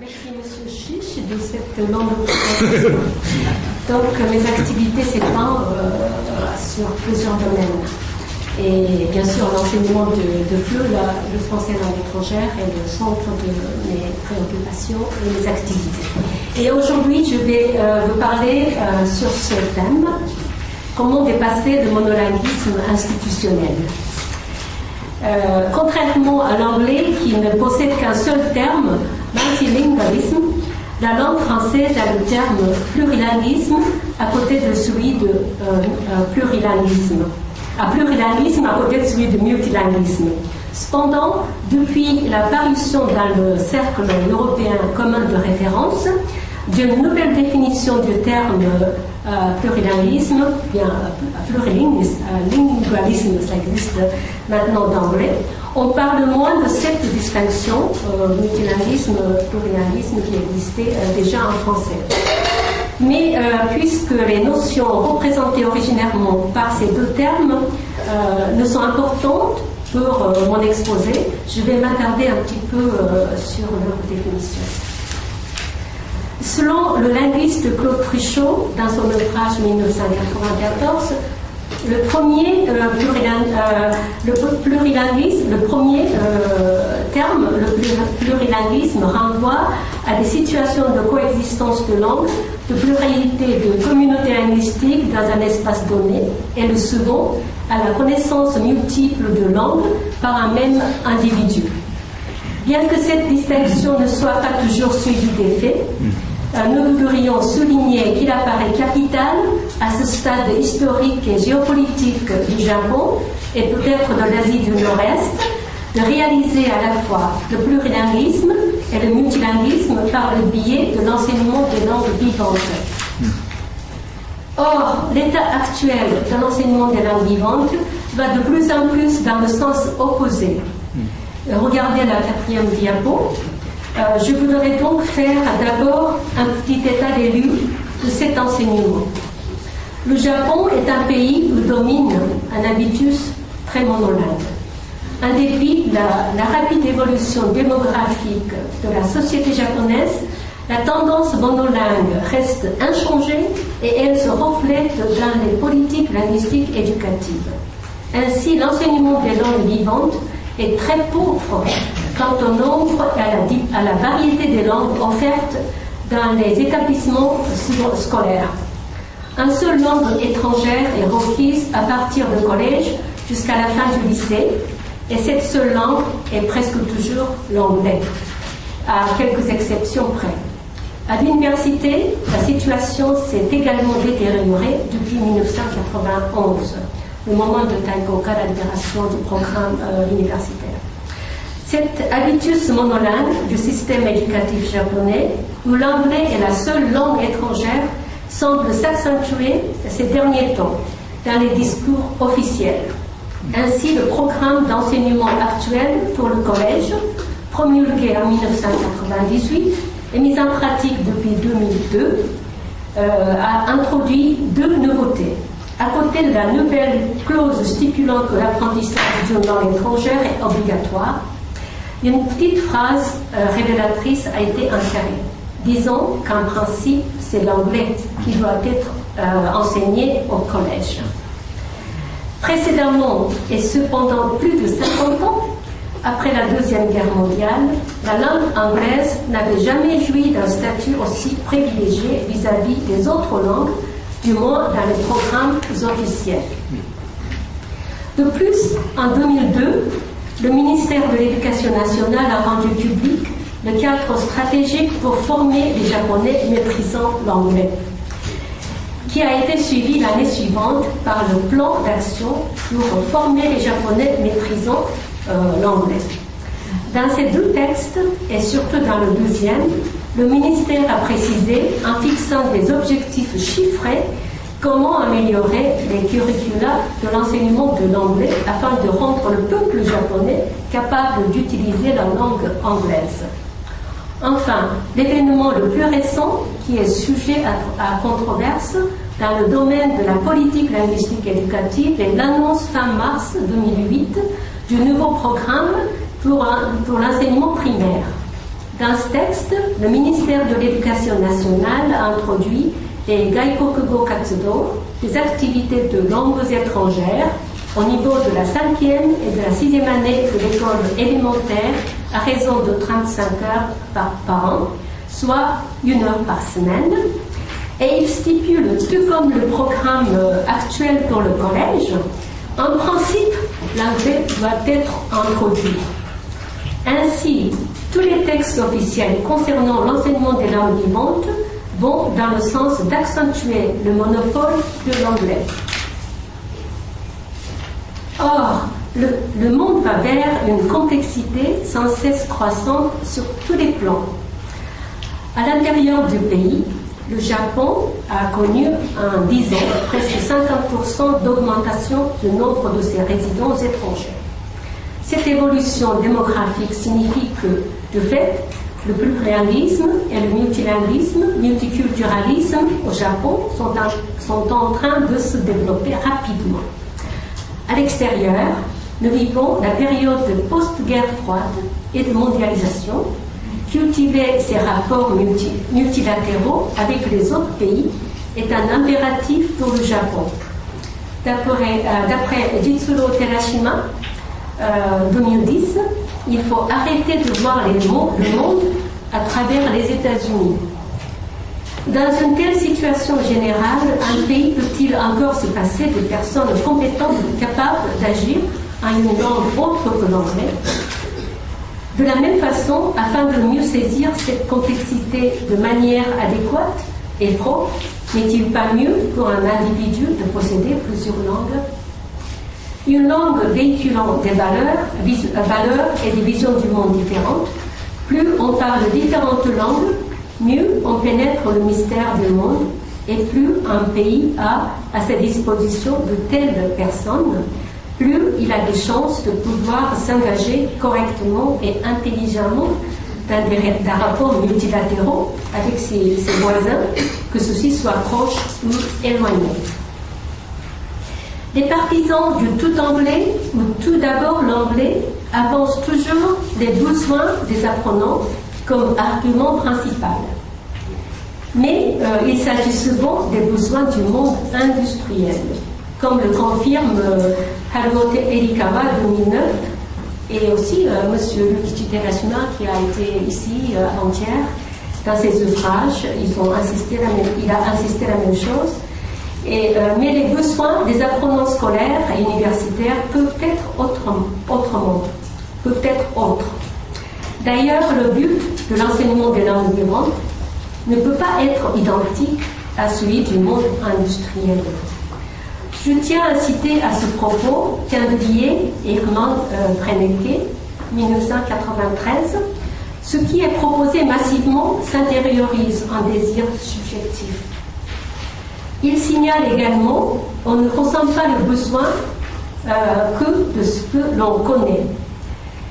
Merci Monsieur Chiche de cette longue présentation. Donc mes activités s'étendent sur plusieurs domaines. Et bien sûr l'enseignement de FLE, le français langue étrangère, est le centre de mes préoccupations et mes activités. Et aujourd'hui je vais vous parler sur ce thème, comment dépasser le monolinguisme institutionnel. Contrairement à l'anglais qui ne possède qu'un seul terme, multilingualisme, la langue française a le terme plurilinguisme à côté de celui de plurilinguisme. Plurilinguisme à côté de celui de multilinguisme. Cependant, depuis la parution dans le cercle européen commun de référence d'une nouvelle définition du terme plurilinguisme, bien plurilingualisme, ça existe maintenant d'anglais, on parle moins de cette distinction, multilinguisme, plurilinguisme, qui existait déjà en français. Mais puisque les notions représentées originairement par ces deux termes ne sont importantes pour mon exposé, je vais m'attarder un petit peu sur leur définition. Selon le linguiste Claude Trichot, dans son ouvrage 1994, le premier terme, le plurilinguisme, renvoie à des situations de coexistence de langues, de pluralité de communautés linguistiques dans un espace donné, et le second, à la connaissance multiple de langues par un même individu. Bien que cette distinction ne soit pas toujours suivie des faits, nous voudrions souligner qu'il apparaît capital à ce stade historique et géopolitique du Japon et peut-être de l'Asie du Nord-Est de réaliser à la fois le plurilinguisme et le multilinguisme par le biais de l'enseignement des langues vivantes. Or, l'état actuel de l'enseignement des langues vivantes va de plus en plus dans le sens opposé. Regardez la 4e diapo. Je voudrais donc faire d'abord un petit état des lieux de cet enseignement. Le Japon est un pays où domine un habitus très monolingue. En dépit de la rapide évolution démographique de la société japonaise, la tendance monolingue reste inchangée et elle se reflète dans les politiques linguistiques éducatives. Ainsi, l'enseignement des langues vivantes est très pauvre quant au nombre et à la variété des langues offertes dans les établissements scolaires. Une seule langue étrangère est requise à partir du collège jusqu'à la fin du lycée, et cette seule langue est presque toujours l'anglais, à quelques exceptions près. À l'université, la situation s'est également détériorée depuis 1991, le moment de Taikoka, la libération du programme universitaire. Cet habitus monolingue du système éducatif japonais, où l'anglais est la seule langue étrangère, semble s'accentuer ces derniers temps dans les discours officiels. Ainsi, le programme d'enseignement actuel pour le collège, promulgué en 1998 et mis en pratique depuis 2002, a introduit deux nouveautés. À côté de la nouvelle clause stipulant que l'apprentissage d'une langue étrangère est obligatoire, une petite phrase révélatrice a été insérée. Disons qu'en principe, c'est l'anglais qui doit être enseigné au collège. Précédemment, et cependant plus de 50 ans, après la Deuxième Guerre mondiale, la langue anglaise n'avait jamais joui d'un statut aussi privilégié vis-à-vis des autres langues, du moins dans les programmes officiels. De plus, en 2002, le ministère de l'Éducation nationale a rendu public le cadre stratégique pour former les Japonais maîtrisant l'anglais, qui a été suivi l'année suivante par le plan d'action pour former les Japonais maîtrisant l'anglais. Dans ces deux textes, et surtout dans le deuxième, le ministère a précisé, en fixant des objectifs chiffrés, comment améliorer les curricula de l'enseignement de l'anglais afin de rendre le peuple japonais capable d'utiliser la langue anglaise. Enfin, l'événement le plus récent, qui est sujet à controverse dans le domaine de la politique linguistique éducative, est l'annonce fin mars 2008 du nouveau programme pour l'enseignement primaire. Dans ce texte, le ministère de l'Éducation nationale a introduit les Gaikokugo Katsudo, des activités de langues étrangères, au niveau de la 5e et de la 6e année de l'école élémentaire à raison de 35 heures par an, soit 1 heure par semaine. Et il stipule, tout comme le programme actuel pour le collège, en principe, l'anglais doit être introduit. Ainsi, tous les textes officiels concernant l'enseignement des langues vivantes vont dans le sens d'accentuer le monopole de l'anglais. Or, le monde va vers une complexité sans cesse croissante sur tous les plans. À l'intérieur du pays, le Japon a connu en 10 ans presque 50% d'augmentation du nombre de ses résidents étrangers. Cette évolution démographique signifie que, de fait, le pluralisme et le multilinguisme, multiculturalisme au Japon sont en train de se développer rapidement. À l'extérieur, nous vivons la période de post-guerre froide et de mondialisation. Cultiver ces rapports multilatéraux avec les autres pays est un impératif pour le Japon. D'après Jitsuro Terashima, 2010, il faut arrêter de voir le monde à travers les États-Unis. Dans une telle situation générale, un pays peut-il encore se passer de personnes compétentes capables d'agir en une langue autre que l'anglais? De la même façon, afin de mieux saisir cette complexité de manière adéquate et propre, n'est-il pas mieux pour un individu de posséder plusieurs langues? Une langue véhiculant des valeurs et des visions du monde différentes. Plus on parle différentes langues, mieux on pénètre le mystère du monde et plus un pays a à sa disposition de telles personnes, plus il a des chances de pouvoir s'engager correctement et intelligemment dans des rapports multilatéraux avec ses voisins, que ceux-ci soient proches ou éloignés. Les partisans du tout anglais ou tout d'abord l'anglais avancent toujours les besoins des apprenants comme argument principal. Mais il s'agit souvent des besoins du monde industriel, comme le confirme Haruo Erikawa 2009 et aussi M. Yukichi Terashima qui a été ici avant-hier dans ses ouvrages. Il a insisté la même chose. Mais les besoins des apprenants scolaires et universitaires peuvent être autres. D'ailleurs, le but de l'enseignement des langues vivantes ne peut pas être identique à celui du monde industriel. Je tiens à citer à ce propos Candelier et Hermann Brennecke, 1993. Ce qui est proposé massivement s'intériorise en désir subjectif. Il signale également qu'on ne ressent pas le besoin que de ce que l'on connaît.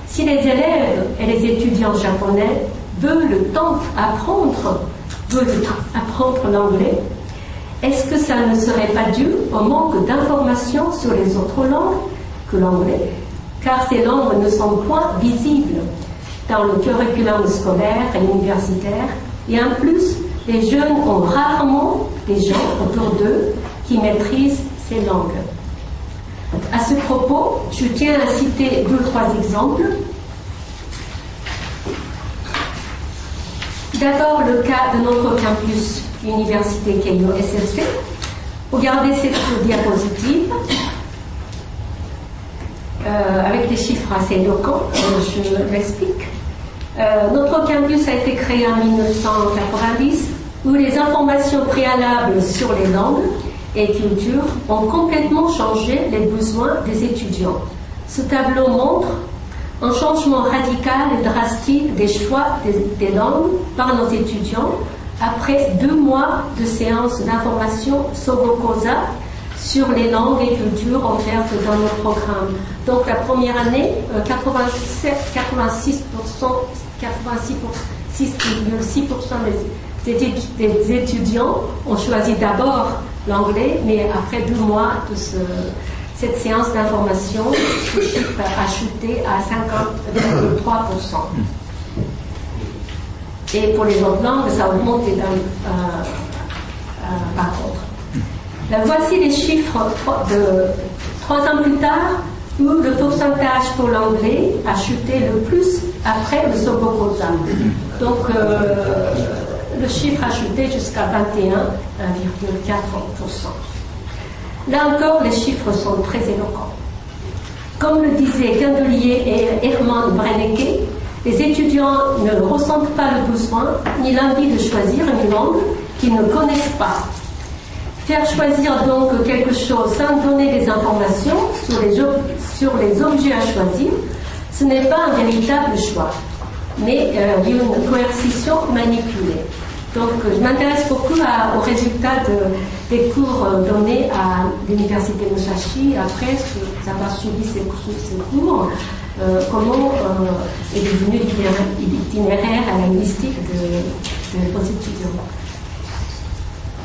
Si les élèves et les étudiants japonais veulent apprendre l'anglais, est-ce que ça ne serait pas dû au manque d'informations sur les autres langues que l'anglais? Car ces langues ne sont point visibles dans le curriculum scolaire et universitaire, et en plus, les jeunes ont rarement des gens autour d'eux qui maîtrisent ces langues. À ce propos, je tiens à citer 2 ou 3 exemples. D'abord, le cas de notre campus Université Keio SLC. Regardez cette diapositive avec des chiffres assez éloquents, je l'explique. Notre campus a été créé en 1990, où les informations préalables sur les langues et cultures ont complètement changé les besoins des étudiants. Ce tableau montre un changement radical et drastique des choix des langues par nos étudiants après 2 mois de séances d'information Sogokosa sur les langues et cultures offertes dans nos programmes. Donc la première année, 86,6% des étudiants ont choisi d'abord l'anglais, mais après 2 mois de cette séance d'information, ce chiffre a chuté à 50,3%. Et pour les autres langues, ça a augmenté par contre. Voici les chiffres de 3 ans plus tard, où le pourcentage pour l'anglais a chuté le plus après le Sobokoza. Donc le chiffre a chuté jusqu'à 21,4%. Là encore, les chiffres sont très éloquents. Comme le disaient Candelier et Hermann Brennecke, les étudiants ne ressentent pas le besoin ni l'envie de choisir une langue qu'ils ne connaissent pas. Faire choisir donc quelque chose sans donner des informations sur les objets à choisir, ce n'est pas un véritable choix, mais une coercition manipulée. Donc je m'intéresse beaucoup aux résultats des cours donnés à l'université Musashi après avoir suivi ces cours, comment est devenu l'itinéraire à linguistique de vos étudiants.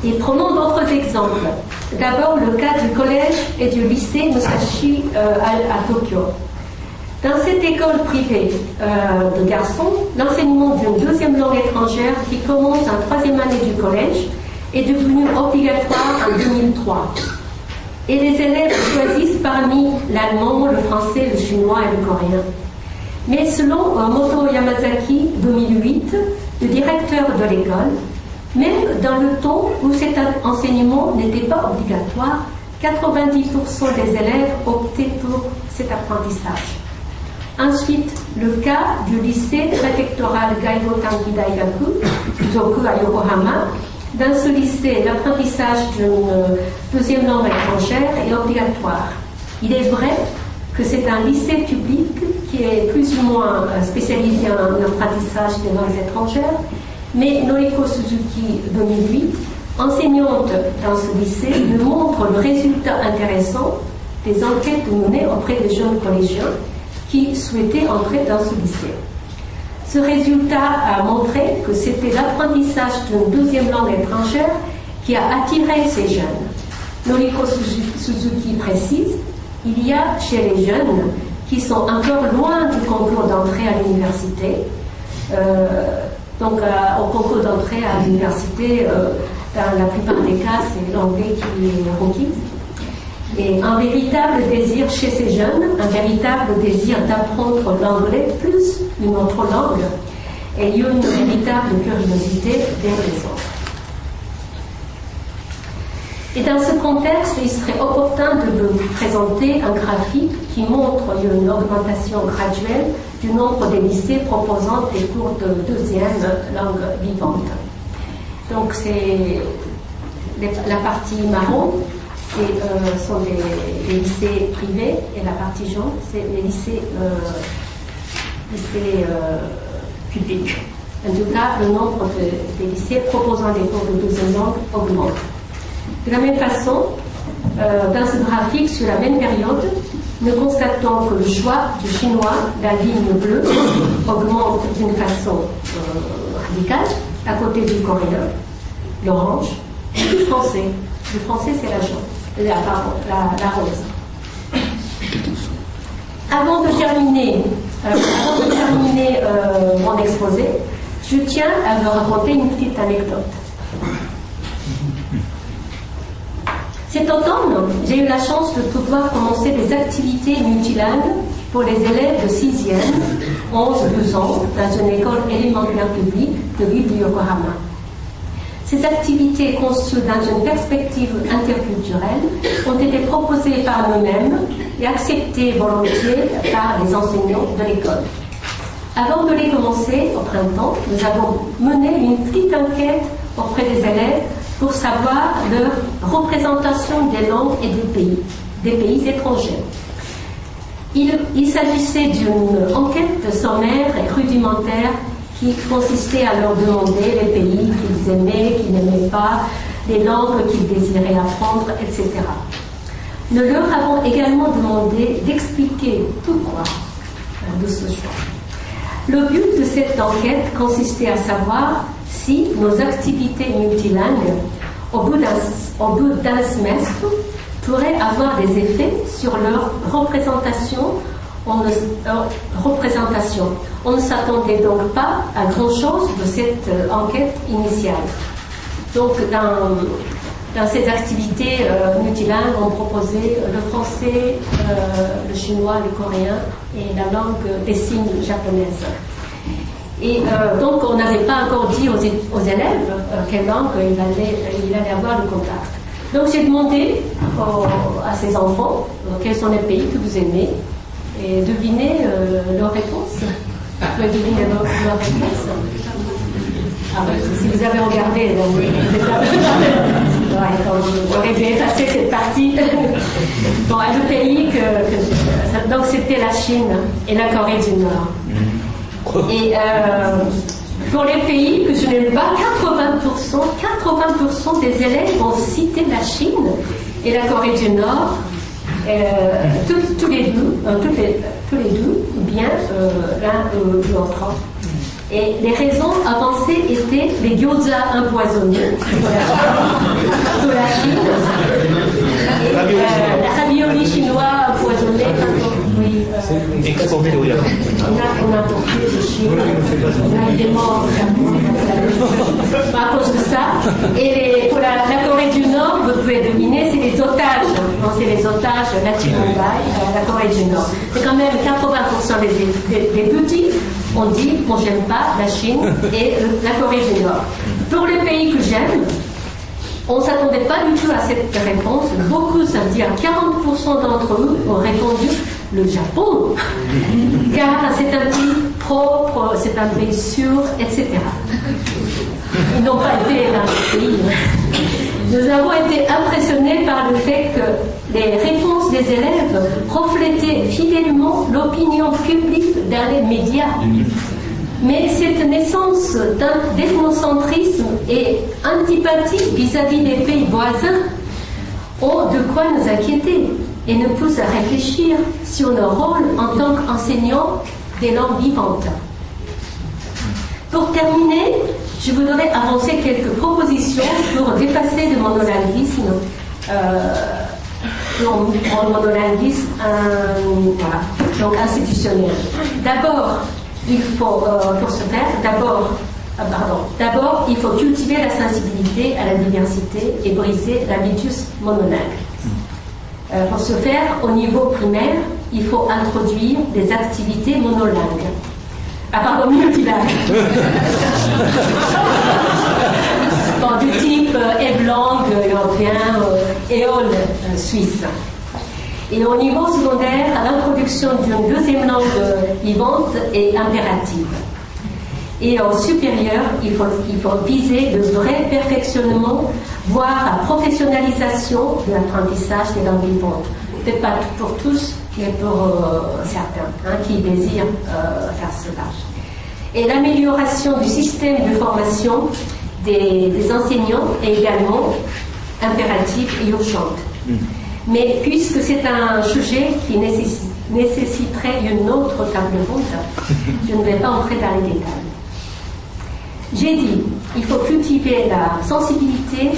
Et prenons d'autres exemples. D'abord le cas du collège et du lycée Musashi à Tokyo. Dans cette école privée de garçons, l'enseignement d'une deuxième langue étrangère qui commence en 3e année du collège est devenu obligatoire en 2003. Et les élèves choisissent parmi l'allemand, le français, le chinois et le coréen. Mais selon Moto Yamazaki 2008, le directeur de l'école, même dans le temps où cet enseignement n'était pas obligatoire, 90% des élèves optaient pour cet apprentissage. Ensuite, le cas du lycée préfectoral Gaigo Tanki Daigaku, Zoku à Yokohama. Dans ce lycée, l'apprentissage d'une deuxième langue étrangère est obligatoire. Il est vrai que c'est un lycée public qui est plus ou moins spécialisé en apprentissage des langues étrangères, mais Noriko Suzuki 2008, enseignante dans ce lycée, nous montre le résultat intéressant des enquêtes menées auprès des jeunes collégiens qui souhaitaient entrer dans ce lycée. Ce résultat a montré que c'était l'apprentissage d'une deuxième langue étrangère qui a attiré ces jeunes. Noriko Suzuki précise, il y a chez les jeunes qui sont encore loin du concours d'entrée à l'université, au concours d'entrée à l'université, dans la plupart des cas, c'est l'anglais qui est requis. Et un véritable désir chez ces jeunes, un véritable désir d'apprendre l'anglais plus une autre langue, et une véritable curiosité vers les autres. Et dans ce contexte, il serait opportun de vous présenter un graphique qui montre une augmentation graduelle du nombre des lycées proposant des cours de deuxième langue vivante. Donc c'est la partie marron, sont les lycées privés, et la partie jaune, c'est les lycées publics. En tout cas, le nombre des lycées proposant des cours de deuxième langue augmente. De la même façon, dans ce graphique, sur la même période, nous constatons que le choix du chinois, la ligne bleue, augmente d'une façon radicale, à côté du coréen, l'orange, et du français. Le français, c'est la jaune, la rose. Avant de terminer mon exposé, je tiens à vous raconter une petite anecdote. Cet automne, j'ai eu la chance de pouvoir commencer des activités multilingues pour les élèves de 6e, 11-12 ans dans une école élémentaire publique de ville de Yokohama. Ces activités conçues dans une perspective interculturelle ont été proposées par nous-mêmes et acceptées volontiers par les enseignants de l'école. Avant de les commencer, au printemps, nous avons mené une petite enquête auprès des élèves pour savoir leur représentation des langues et des pays étrangers. Il s'agissait d'une enquête sommaire et rudimentaire qui consistait à leur demander les pays qu'ils aimaient, qu'ils n'aimaient pas, les langues qu'ils désiraient apprendre, etc. Nous leur avons également demandé d'expliquer pourquoi de ce choix. Le but de cette enquête consistait à savoir si nos activités multilingues, au bout d'un semestre, pourraient avoir des effets sur leur représentation représentation. On ne s'attendait donc pas à grand-chose de cette enquête initiale. Donc, dans ces activités multilingues, on proposait le français, le chinois, le coréen et la langue des signes japonaise. Et donc, on n'avait pas encore dit aux élèves quelle langue il allait avoir le contact. Donc, j'ai demandé à ces enfants quels sont les pays que vous aimez et devinez leurs réponses. Vous pouvez deviner leurs réponses. Ah ouais, si vous avez regardé, j'aurais dû effacer cette partie. Bon, le pays donc c'était la Chine et la Corée du Nord. Et pour les pays que je n'aime pas, 80% des élèves vont citer la Chine et la Corée du Nord, tous les deux, bien l'un ou l'autre. Et les raisons avancées étaient les gyoza empoisonnés de la Chine, et la ravioli chinois empoisonné. Oui, exporté au Japon. On a importé de Chine, on a des morts à cause de ça. Et pour la Corée du Nord, vous pouvez deviner, c'est les otages. Non, c'est les otages la Corée du Nord. C'est quand même 80% des petits. On dit, bon, j'aime pas la Chine et la Corée du Nord. Pour les pays que j'aime, on ne s'attendait pas du tout à cette réponse. Beaucoup, ça veut dire 40% d'entre eux ont répondu le Japon, car c'est un pays propre, c'est un pays sûr, etc. Ils n'ont pas été dans ce pays. Nous avons été impressionnés par le fait que les réponses des élèves reflétaient fidèlement l'opinion publique dans les médias. Mais cette naissance d'ethnocentrisme et antipathie vis-à-vis des pays voisins ont de quoi nous inquiéter et nous poussent à réfléchir sur notre rôle en tant qu'enseignants des langues vivantes. Pour terminer, je voudrais avancer quelques propositions pour dépasser le monolinguisme, donc institutionnel. D'abord, il faut, pour ce faire, d'abord, il faut cultiver la sensibilité à la diversité et briser l'habitus monolingue. Pour ce faire, au niveau primaire, il faut introduire des activités monolingues. Multilingue. Bon, du type EVLangue européen, EOL suisse. Et au niveau secondaire, l'introduction d'une deuxième langue vivante est impérative. Et au supérieur, il faut viser le vrai perfectionnement, voire la professionnalisation de l'apprentissage des langues vivantes. Peut-être pas pour tous, mais pour certains qui désirent faire cela. Et l'amélioration du système de formation des enseignants est également impérative et urgente. Mais puisque c'est un sujet qui nécessiterait une autre table ronde, je ne vais pas entrer dans les détails. J'ai dit, il faut cultiver la sensibilité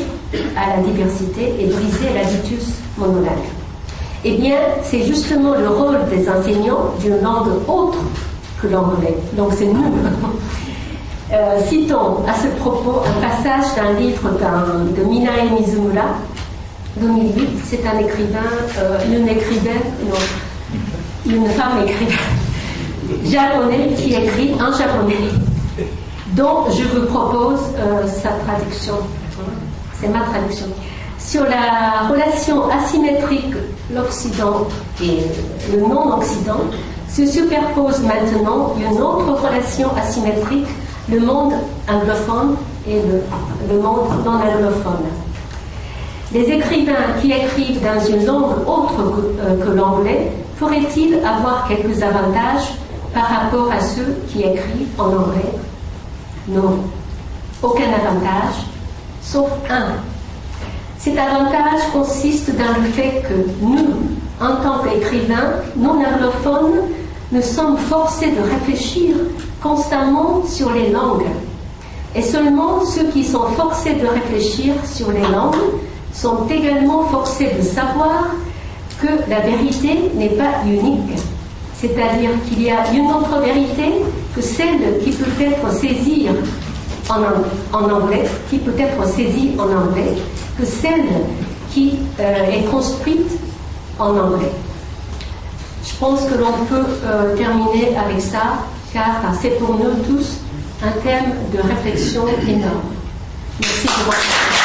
à la diversité et briser l'habitus monolingue. Eh bien, c'est justement le rôle des enseignants d'une langue autre que l'anglais. Donc c'est nous. Citons à ce propos un passage d'un livre de Minae Mizumura, 2008. C'est un écrivain, une femme écrivaine japonais qui écrit en japonais, dont je vous propose sa traduction. C'est ma traduction. Sur la relation asymétrique, l'Occident et le non-Occident, se superpose maintenant une autre relation asymétrique, le monde anglophone et le monde non anglophone. Les écrivains qui écrivent dans une langue autre que l'anglais pourraient-ils avoir quelques avantages par rapport à ceux qui écrivent en anglais? Non, aucun avantage, sauf un. Cet avantage consiste dans le fait que nous, en tant qu'écrivains non anglophones, nous sommes forcés de réfléchir constamment sur les langues. Et seulement ceux qui sont forcés de réfléchir sur les langues sont également forcés de savoir que la vérité n'est pas unique. C'est-à-dire qu'il y a une autre vérité que celle qui peut être saisie en anglais, que celle qui est construite en anglais. Je pense que l'on peut terminer avec ça, car c'est pour nous tous un thème de réflexion énorme. Merci de votre attention.